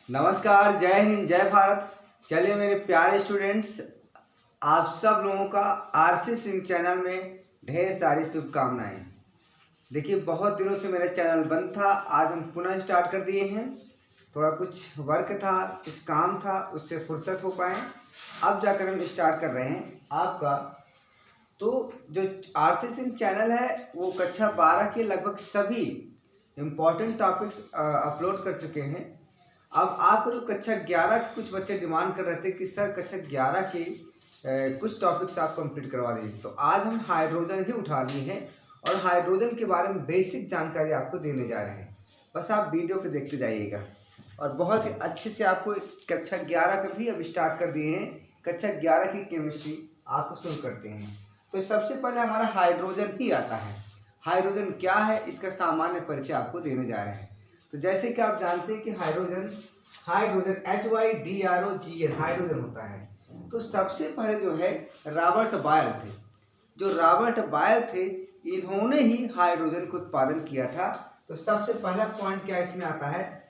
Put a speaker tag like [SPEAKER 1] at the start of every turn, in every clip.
[SPEAKER 1] नमस्कार, जय हिंद, जय भारत। चलिए मेरे प्यारे स्टूडेंट्स, आप सब लोगों का आरसी सिंह चैनल में ढेर सारी शुभकामनाएं। देखिए, बहुत दिनों से मेरा चैनल बंद था, आज हम पुनः स्टार्ट कर दिए हैं। थोड़ा कुछ वर्क था, कुछ काम था, उससे फुर्सत हो पाए, अब जाकर हम स्टार्ट कर रहे हैं आपका। तो जो आरसी सिंह चैनल है वो कक्षा 12 के लगभग सभी इम्पॉर्टेंट टॉपिक्स अपलोड कर चुके हैं। अब आपको जो कक्षा 11 के कुछ बच्चे डिमांड कर रहे थे कि सर कक्षा 11 के कुछ टॉपिक्स आप कंप्लीट करवा दीजिए, तो आज हम हाइड्रोजन ही उठा लिए हैं और हाइड्रोजन के बारे में बेसिक जानकारी आपको देने जा रहे हैं। बस आप वीडियो को देखते जाइएगा और बहुत ही अच्छे से आपको कक्षा 11 का भी अब स्टार्ट कर दिए हैं। कक्षा 11 की केमिस्ट्री आपको शुरू करते हैं। तो सबसे पहले हमारा हाइड्रोजन ही आता है। हाइड्रोजन क्या है, इसका सामान्य परिचय आपको देने जा रहे हैं। तो जैसे कि आप जानते हैं कि हाइड्रोजन HYDROGN हाइड्रोजन होता है। तो सबसे पहले जो है रॉबर्ट बॉयल थे। जो रॉबर्ट बॉयल थे, इन्होंने ही हाइड्रोजन का उत्पादन किया था। तो सबसे पहला पॉइंट क्या इसमें आता है,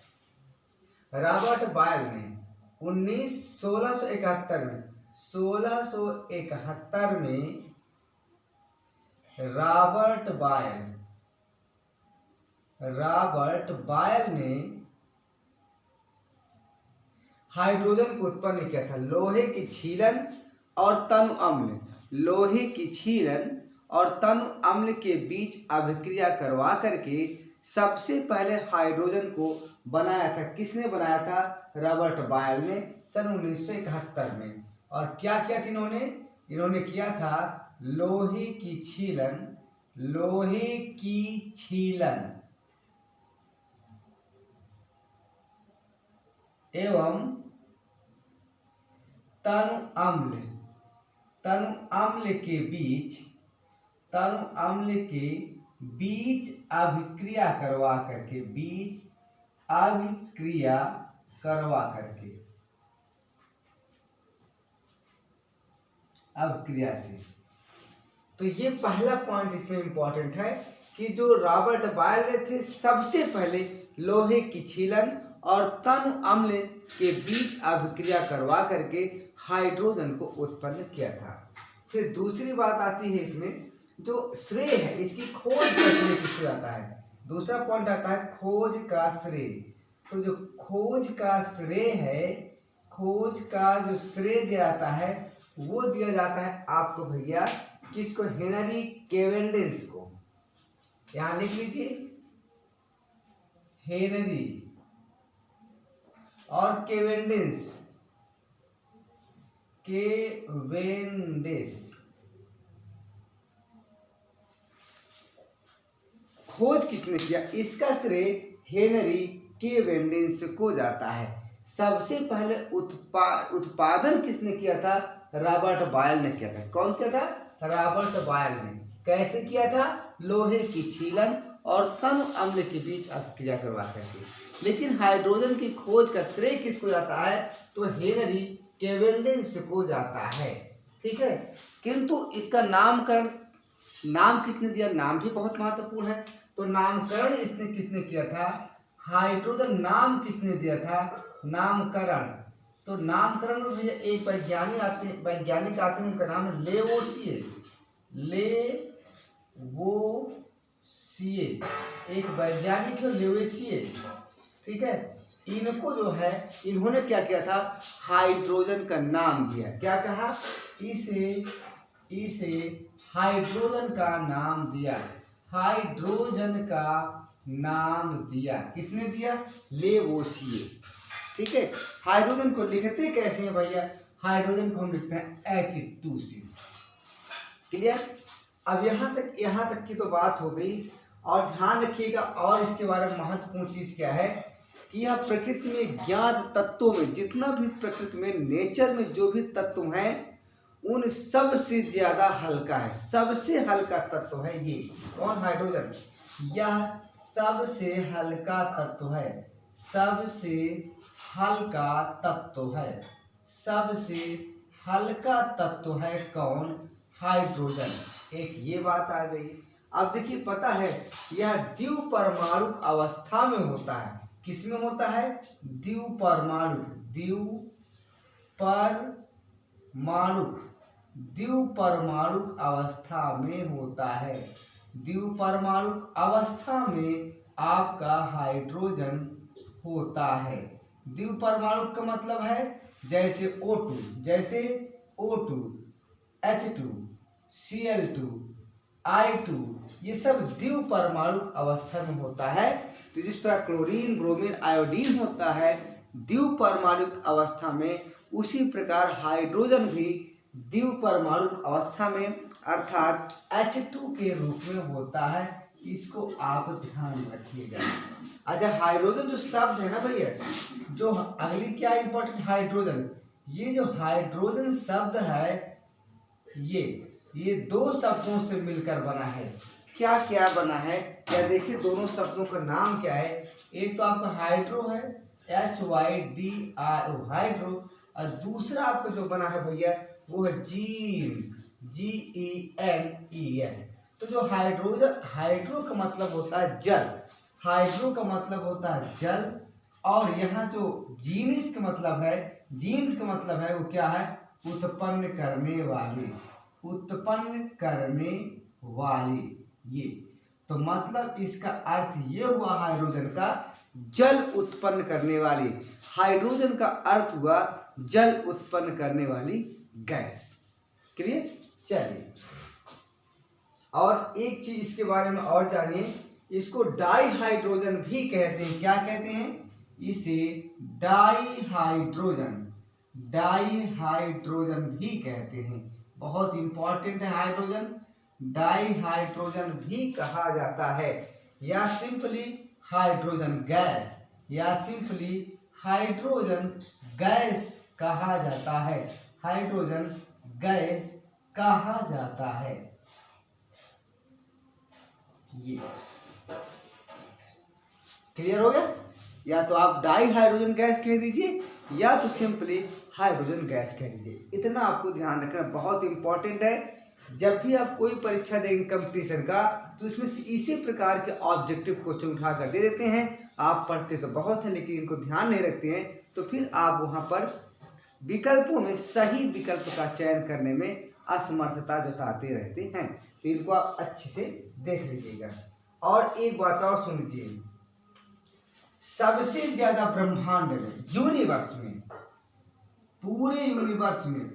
[SPEAKER 1] रॉबर्ट बॉयल ने 1671 में रॉबर्ट बॉयल ने हाइड्रोजन को उत्पन्न किया था। लोहे की छीलन और तनु अम्ल के बीच अभिक्रिया करवा करके सबसे पहले हाइड्रोजन को बनाया था। किसने बनाया था? रॉबर्ट बॉयल ने सन 1971 में। और क्या किया था इन्होंने किया था लोहे की छीलन एवं तनु अम्ल के बीच अभिक्रिया करवा करके अभिक्रिया से। तो ये पहला पॉइंट इसमें इंपॉर्टेंट है कि जो रॉबर्ट बॉयल ने थे, सबसे पहले लोहे की छीलन और तनु अम्ल के बीच अभिक्रिया करवा करके हाइड्रोजन को उत्पन्न किया था। फिर दूसरी बात आती है इसमें, जो श्रेय है इसकी खोज का श्रेय किसको जाता है? दूसरा पॉइंट आता है खोज का श्रेय। तो जो खोज का श्रेय है, खोज का जो श्रेय दिया जाता है वो दिया जाता है आपको भैया किसको? हेनरी कैवेंडिश को। यहां लिख लीजिए, हेनरी और कैवेंडिश। खोज किसने किया? इसका श्रेय हेनरी कैवेंडिश को जाता है। सबसे पहले उत्पादन किसने किया था? रॉबर्ट बॉयल ने किया था। कौन किया था? रॉबर्ट बॉयल ने। कैसे किया था? लोहे की छीलन और तनु अम्ल के बीच अभिक्रिया करवा करके। लेकिन हाइड्रोजन की खोज का श्रेय किसको जाता है? तो हेनरी कैवेंडिश को जाता है। ठीक है, किंतु इसका नामकरण, नाम किसने दिया? नाम भी बहुत महत्वपूर्ण है। तो नामकरण इसने किसने किया था? हाइड्रोजन नाम किसने दिया था? नामकरण। तो नामकरण में भैया एक वैज्ञानिक आते हैं, उनका नाम है लेवोसिए। एक वैज्ञानिक है लेवोसिए। ठीक है, इनको जो है इन्होंने क्या किया था? हाइड्रोजन का नाम दिया। क्या कहा? इसे हाइड्रोजन का नाम दिया। हाइड्रोजन का नाम दिया। किसने दिया? लेवोसिए। ठीक है, हाइड्रोजन को लिखते कैसे हैं भैया? हाइड्रोजन को हम लिखते हैं H2C। क्लियर? अब यहाँ तक की तो बात हो गई। और ध्यान रखिएगा, और इसके बारे में महत्वपूर्ण चीज क्या है कि यह प्रकृति में ज्ञात तत्वों में, जितना भी प्रकृति में नेचर में जो भी तत्व हैं, उन सब से ज्यादा हल्का है। सबसे हल्का तत्व है ये। कौन? हाइड्रोजन। यह सबसे हल्का तत्व है। सबसे हल्का तत्व है कौन? हाइड्रोजन। एक ये बात आ गई। अब देखिए, पता है यह द्विपरमाणुक अवस्था में होता है। किसमें होता है? द्विपरमाणुक अवस्था में होता है। द्विपरमाणुक अवस्था में आपका हाइड्रोजन होता है। द्विपरमाणुक का मतलब है जैसे O2, H2, Cl2, I2, ये सब द्विपरमाणुक अवस्था में होता है। तो जिस प्रकार क्लोरीन, ब्रोमीन, आयोडीन होता है द्विपरमाणुक अवस्था में, उसी प्रकार हाइड्रोजन भी द्विपरमाणुक अवस्था में अर्थात H2 के रूप में होता है। इसको आप ध्यान रखिएगा। अच्छा, हाइड्रोजन जो शब्द है ना भैया, जो अगली क्या इंपॉर्टेंट, हाइड्रोजन। ये जो हाइड्रोजन शब्द है ये दो शब्दों से मिलकर बना है। क्या क्या बना है? क्या देखिए, दोनों शब्दों का नाम क्या है? एक तो आपका हाइड्रो है, HYDRO हाइड्रो, और दूसरा आपका जो बना है भैया वो है जीन, GENES। तो जो हाइड्रो का मतलब होता है जल, हाइड्रो का मतलब होता है जल, और यहाँ जो जीन्स का मतलब है वो क्या है? उत्पन्न करने वाली। ये तो मतलब इसका अर्थ ये हुआ हाइड्रोजन का जल उत्पन्न करने वाली। हाइड्रोजन का अर्थ हुआ जल उत्पन्न करने वाली गैस। क्लियर? चलिए, और एक चीज इसके बारे में और जानिए, इसको डाईहाइड्रोजन भी कहते हैं। क्या कहते हैं? इसे डाईहाइड्रोजन भी कहते हैं। बहुत इंपॉर्टेंट है हाइड्रोजन, डाईहाइड्रोजन भी कहा जाता है, या सिंपली हाइड्रोजन गैस कहा जाता है। हाइड्रोजन गैस कहा जाता है। ये क्लियर हो गया? या तो आप डाईहाइड्रोजन गैस कह दीजिए या तो सिंपली हाइड्रोजन गैस कह दीजिए। इतना आपको ध्यान रखना बहुत इंपॉर्टेंट है। जब भी आप कोई परीक्षा देंगे कंपटीशन का, तो इसमें से इसी प्रकार के ऑब्जेक्टिव क्वेश्चन उठा कर दे देते हैं। आप पढ़ते तो बहुत हैं लेकिन इनको ध्यान नहीं रखते हैं, तो फिर आप वहाँ पर विकल्पों में सही विकल्प का चयन करने में असमर्थता जताते रहते हैं। तो इनको आप अच्छे से देख लीजिएगा। और एक बात और सुन लीजिए, सबसे ज्यादा ब्रह्मांड में, यूनिवर्स में, पूरे यूनिवर्स में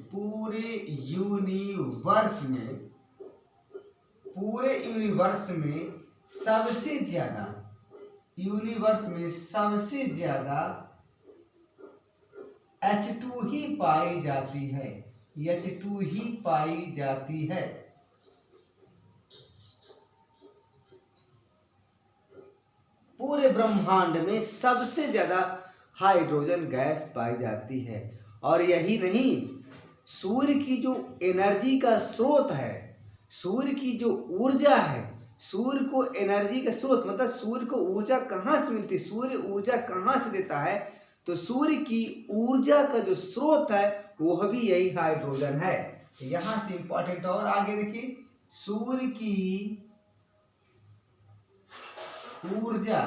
[SPEAKER 1] सबसे ज्यादा H2 ही पाई जाती है। पूरे ब्रह्मांड में सबसे ज्यादा हाइड्रोजन गैस पाई जाती है। और यही नहीं, सूर्य की जो एनर्जी का स्रोत है, सूर्य की जो ऊर्जा है, सूर्य को एनर्जी का स्रोत मतलब सूर्य को ऊर्जा कहाँ से मिलती है, सूर्य ऊर्जा कहाँ से देता है? तो सूर्य की ऊर्जा का जो स्रोत है वह भी यही हाइड्रोजन है। यहाँ से इंपॉर्टेंट और आगे देखिए, सूर्य की ऊर्जा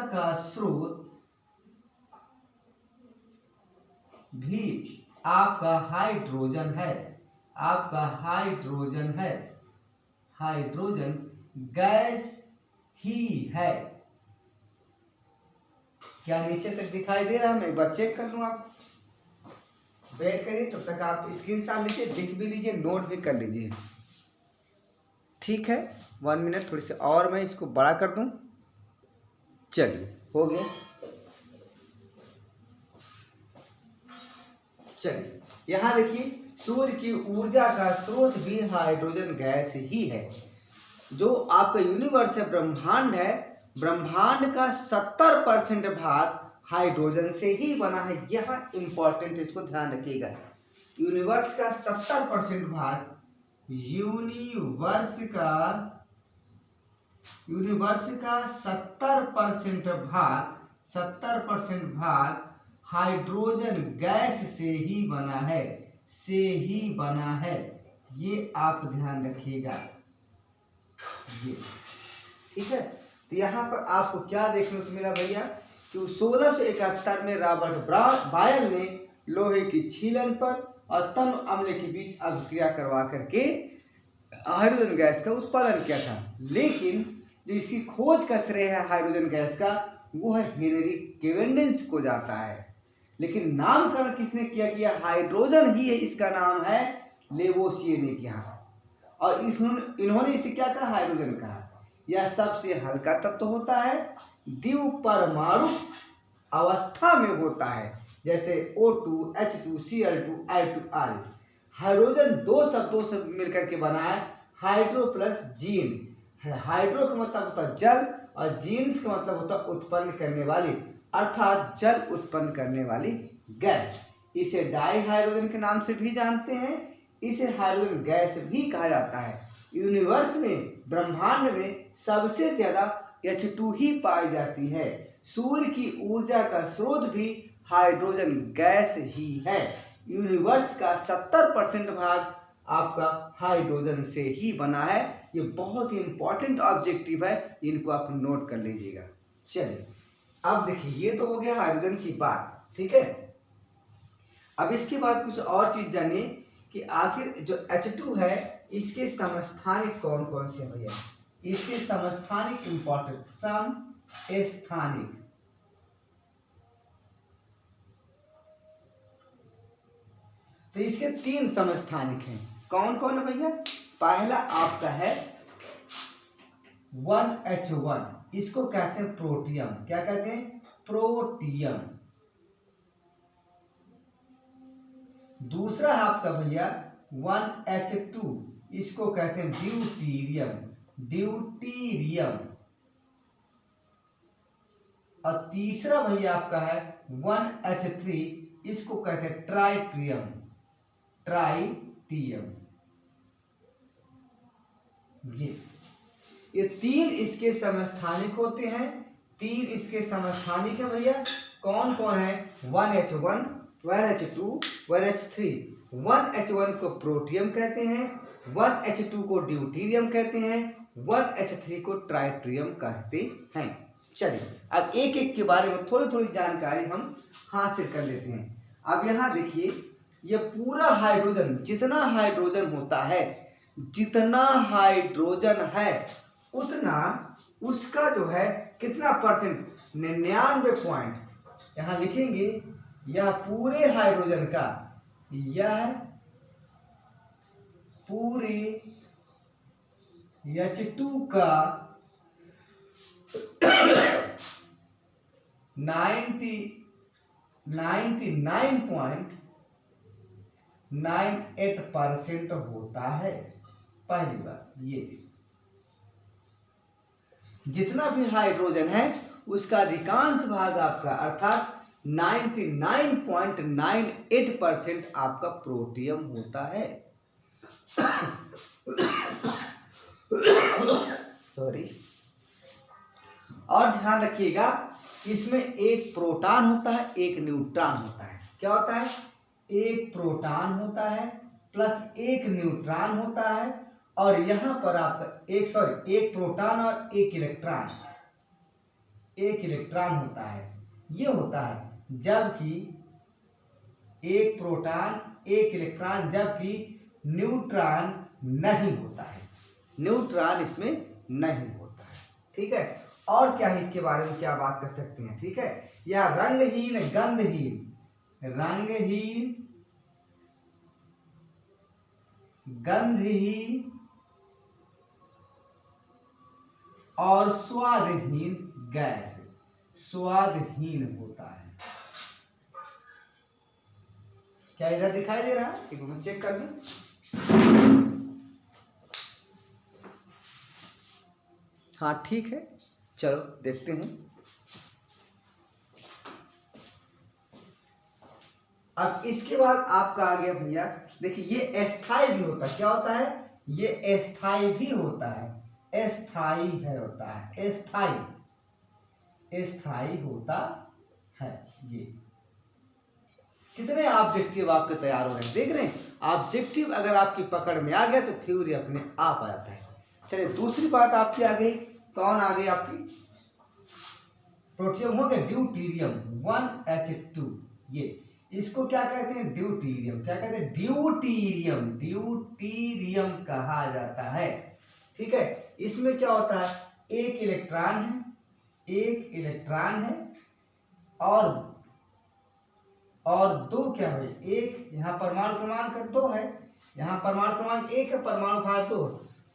[SPEAKER 1] का स्रोत भी आपका हाइड्रोजन है। हाइड्रोजन गैस ही है। क्या नीचे तक दिखाई दे रहा है? मैं एक बार चेक कर लूं। आप वेट करिए, तब तक आप स्क्रीनशॉट लीजिए, लिख भी लीजिए, नोट भी कर लीजिए। ठीक है, 1 मिनट, थोड़ी सी और मैं इसको बड़ा कर दूं। चलिए, हो गया। चलिए, यहाँ देखिए, सूर्य की ऊर्जा का स्रोत भी हाइड्रोजन गैस ही है। जो आपका यूनिवर्स है, ब्रह्मांड है, ब्रह्मांड का 70% भाग हाइड्रोजन से ही बना है। यह इंपॉर्टेंट, इसको ध्यान रखिएगा। यूनिवर्स का 70% भाग यूनिवर्स का 70% भाग हाइड्रोजन गैस से ही बना है। ये आप ध्यान रखिएगा। ये ठीक है। तो यहाँ पर आपको क्या देखने को मिला भैया कि 1671 में रॉबर्ट बायल ने लोहे की छीलन पर और तम अम्ल के बीच अभिक्रिया करवा करके हाइड्रोजन गैस का उत्पादन किया था। लेकिन जो इसकी खोज का श्रेय है हाइड्रोजन गैस का वो है हेनरी केवेंडिश को जाता है। लेकिन नामकरण किसने किया हाइड्रोजन ही है, इसका नाम है लेवोसिये ने किया और इन्होंने इसे क्या कहा, हाइड्रोजन कहा। यह सबसे हल्का तत्व होता है, द्विपरमाणु अवस्था में होता है, जैसे O2, H2, Cl2, I2 आदि। हाइड्रोजन दो शब्दों से मिलकर के बना है, हाइड्रो प्लस जीन्स। हाइड्रो का मतलब होता है जल और जीन्स का मतलब होता है उत्पन्न करने वाली, अर्थात जल उत्पन्न करने वाली गैस। इसे डाई हाइड्रोजन के नाम से भी जानते हैं, इसे हाइड्रोजन गैस भी कहा जाता है। यूनिवर्स में, ब्रह्मांड में सबसे ज्यादा H2 ही पाई जाती है। सूर्य की ऊर्जा का स्रोत भी हाइड्रोजन गैस ही है। यूनिवर्स का 70% भाग आपका हाइड्रोजन से ही बना है। ये बहुत ही इंपॉर्टेंट ऑब्जेक्टिव है, इनको आप नोट कर लीजिएगा। चलिए अब देखिए, ये तो हो गया हाइड्रोजन की बात, ठीक है। अब इसके बाद कुछ और चीज जानिए कि आखिर जो H2 है इसके समस्थानिक कौन कौन से भैया, इसके समस्थानिक इंपॉर्टेंट, समस्थानिक। तो इसके 3 समस्थानिक हैं, कौन कौन है भैया। पहला आपका है 1H1, इसको कहते हैं प्रोटियम। क्या कहते हैं, प्रोटियम। दूसरा है आपका भैया 1H2, इसको कहते हैं ड्यूटीरियम, ड्यूटीरियम। और तीसरा भैया आपका है 1H3, इसको कहते हैं ट्राइटियम, ट्राइटियम। ये 3 इसके समस्थानिक होते हैं। 3 इसके समस्थानिक है भैया, कौन कौन है, 1H1, 1H2, 1H3। 1H1 को प्रोटियम कहते हैं, 1H2 को ड्यूटीरियम कहते हैं, 1H3 को ट्राइटियम कहते हैं। चलिए अब एक एक के बारे में थोड़ी थोड़ी जानकारी हम हासिल कर लेते हैं। अब यहाँ देखिए, ये पूरा हाइड्रोजन, जितना हाइड्रोजन होता है, जितना हाइड्रोजन है उतना उसका जो है कितना परसेंट, 99 यहाँ लिखेंगे। यह पूरे हाइड्रोजन का, यह पूरे H2 का 99.98% होता है। पहली बात ये, जितना भी हाइड्रोजन है उसका अधिकांश भाग आपका, अर्थात 99.98% आपका प्रोटियम होता है। सॉरी। और ध्यान रखिएगा, इसमें एक प्रोटॉन होता है, एक न्यूट्रॉन होता है। क्या होता है, एक प्रोटॉन होता है प्लस एक न्यूट्रॉन होता है। और यहां पर आपका एक प्रोटॉन और एक इलेक्ट्रॉन होता है। ये होता है जबकि एक प्रोटॉन एक इलेक्ट्रॉन, जबकि न्यूट्रॉन नहीं होता है, न्यूट्रॉन इसमें नहीं होता है। ठीक है। और क्या है इसके बारे में क्या बात कर सकते हैं, ठीक है। यह रंगहीन, गंधहीन और स्वादहीन गैस, स्वादहीन होता है। क्या इधर दिखाई दे रहा है, एक मिनट चेक कर लें। हाँ ठीक है, चलो देखते हैं। अब इसके बाद आपका आ गया भैया, देखिए ये अस्थाई भी होता है। क्या होता है, ये अस्थाई भी होता है, अस्थाई है होता है, अस्थाई होता है। ये कितने ऑब्जेक्टिव आपके तैयार हो रहे हैं, देख रहे हैं। ऑब्जेक्टिव अगर आपकी पकड़ में आ गया तो थ्योरी अपने आप आ जाता है। चलिए दूसरी बात आपकी आ गई कौन आ गई आपकी प्रोटियम हो गया ड्यूटीरियम 1H2। ये इसको क्या कहते हैं ड्यूटीरियम, क्या कहते हैं ड्यूटीरियम, ड्यूटीरियम कहा जाता है। ठीक है, इसमें क्या होता है एक इलेक्ट्रॉन है, एक इलेक्ट्रॉन है और दो क्या है, एक यहाँ परमाणु क्रमांक 2 है, यहाँ परमाणु क्रमांक 1 है, परमाणु भार 2,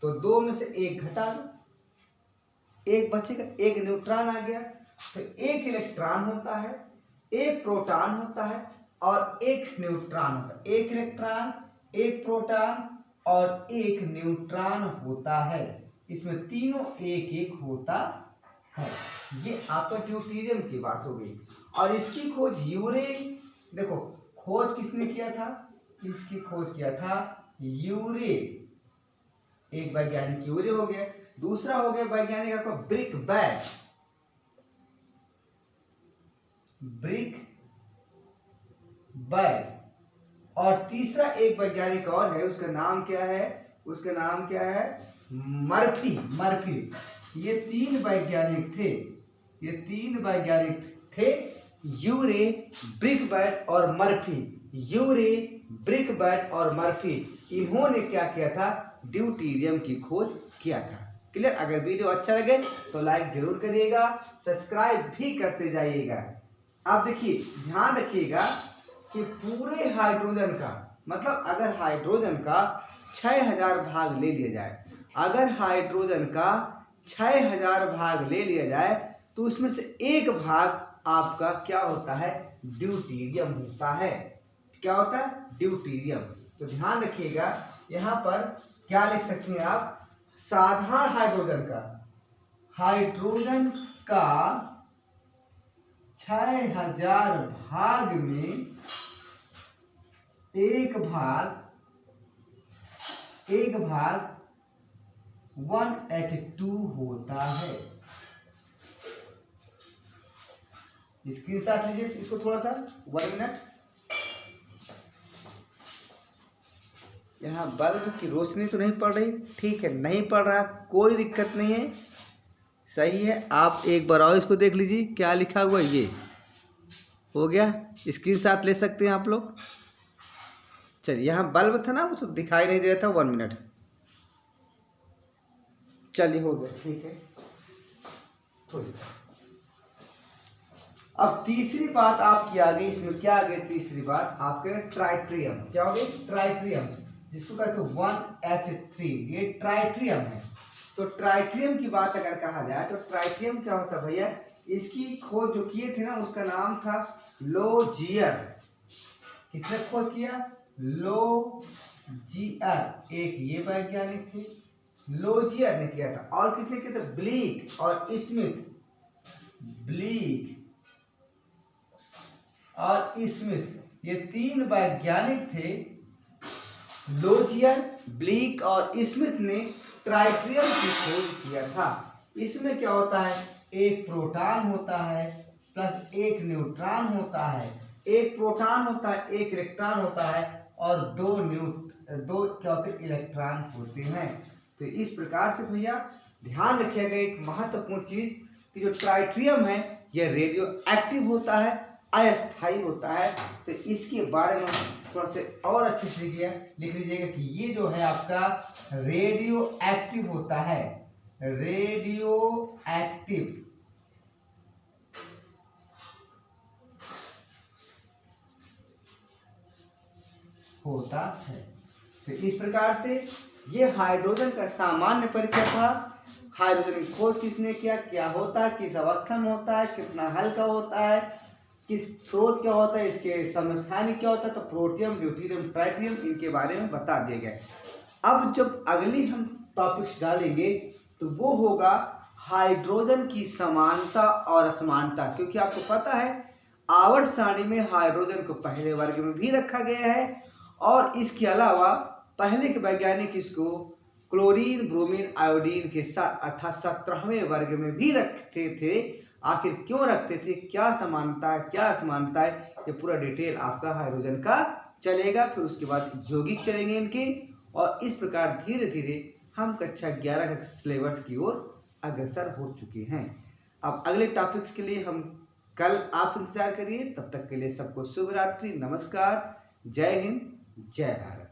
[SPEAKER 1] तो 2 में से 1 घटा दो, 1 बचेगा, 1 न्यूट्रॉन आ गया। तो एक इलेक्ट्रॉन होता है, एक प्रोटॉन होता है और एक न्यूट्रॉन होता है, एक इलेक्ट्रॉन, एक प्रोटॉन और एक न्यूट्रॉन होता है। इसमें तीनों एक एक होता है। ये आपका ड्यूटीरियम की बात हो गई। और इसकी खोज यूरे, देखो खोज किसने किया था, इसकी खोज किया था यूरे, एक वैज्ञानिक यूरे हो गया, दूसरा हो गया वैज्ञानिक आपका ब्रिक बैट, ब्रिक बैट, और तीसरा एक वैज्ञानिक और है, उसका नाम क्या है, उसका नाम क्या है मर्फी, मर्फी। ये 3 वैज्ञानिक थे, ये 3 वैज्ञानिक थे, यूरे, ब्रिक बैट और मर्फी, यूरे, ब्रिक बैट और मर्फी। इन्होंने क्या किया था ड्यूटीरियम की खोज किया था। क्लियर। अगर वीडियो अच्छा लगे तो लाइक जरूर करिएगा, सब्सक्राइब भी करते जाइएगा। अब देखिए ध्यान रखिएगा कि पूरे हाइड्रोजन का मतलब अगर हाइड्रोजन का 6000 भाग ले लिया जाए, अगर हाइड्रोजन का 6000 भाग ले लिया जाए तो उसमें से एक भाग आपका क्या होता है ड्यूटीरियम होता है। क्या होता है ड्यूटीरियम। तो ध्यान रखिएगा यहाँ पर क्या लिख सकते हैं आप, साधारण हाइड्रोजन का, हाइड्रोजन का 6000 भाग में एक भाग 1H2 होता है। स्क्रीनशॉट लीजिए इसको थोड़ा सा, 1 मिनट। यहाँ बल्ब की रोशनी तो नहीं पड़ रही, ठीक है, नहीं पड़ रहा, कोई दिक्कत नहीं है, सही है। आप एक बार और इसको देख लीजिए क्या लिखा हुआ है, ये हो गया, स्क्रीनशॉट ले सकते हैं आप लोग। चलिए यहाँ बल्ब था ना वो तो दिखाई नहीं दे रहा था, 1 मिनट, चलिए हो गया, ठीक है। थोड़ी अब तीसरी बात आपकी आ गई, इसमें क्या आ गई तीसरी बात आपके ट्राइट्रियम। क्या हो गई ट्राइट्रियम, जिसको कहते हैं 1H3, ये ट्राइट्रियम है। तो ट्राइट्रियम की बात अगर कहा जाए तो ट्राइट्रियम क्या होता है भैया, इसकी खोज जो किए थे ना उसका नाम था लोजियर। किसने खोज किया, लोजियर, एक ये वैज्ञानिक थे, लोजियर ने किया था। और किसने किया था, ब्लीक और स्मिथ, ब्लीक और स्मिथ, ये 3 वैज्ञानिक थे, लोजियर, ब्लीक और स्मिथ ने ट्राइट्रियम की खोज किया था। इसमें क्या होता है, एक प्रोटॉन होता है प्लस एक न्यूट्रॉन होता है, एक प्रोटॉन होता है, एक इलेक्ट्रॉन होता है और दो क्या होते हैं इलेक्ट्रॉन होते हैं। तो इस प्रकार से भैया ध्यान रखिएगा एक महत्वपूर्ण चीज कि जो ट्राइट्रियम है यह रेडियो एक्टिव होता है, अस्थायी होता है। तो इसके बारे में थोड़ा से और अच्छे से लिख लीजिएगा कि ये जो है आपका रेडियो एक्टिव होता है, रेडियो एक्टिव होता है। तो इस प्रकार से ये हाइड्रोजन का सामान्य परिचय था। हाइड्रोजन की खोज किसने किया, क्या होता है, किस अवस्था में होता है, कितना हल्का होता है, किस स्रोत क्या होता है, इसके समस्थानिक क्या होता है, तो प्रोटियम, ड्यूटीरियम, ट्राइटियम, इनके बारे में बता दिए गए। अब जब अगली हम टॉपिक्स डालेंगे तो वो होगा हाइड्रोजन की समानता और असमानता। क्योंकि आपको पता है आवर्त सारणी में हाइड्रोजन को पहले वर्ग में भी रखा गया है और इसके अलावा पहले के वैज्ञानिक इसको क्लोरीन, ब्रोमीन, आयोडीन के साथ अर्थात 17वें वर्ग में भी रखते थे। आखिर क्यों रखते थे, क्या समानता है, क्या असमानता है, ये पूरा डिटेल आपका हाइड्रोजन का चलेगा। फिर उसके बाद यौगिक चलेंगे इनके, और इस प्रकार धीरे धीरे हम कक्षा 11 का सिलेबस की ओर अग्रसर हो चुके हैं। अब अगले टॉपिक्स के लिए हम कल आप इंतजार करिए। तब तक के लिए सबको शुभ रात्रि, नमस्कार, जय हिंद, जय भारत।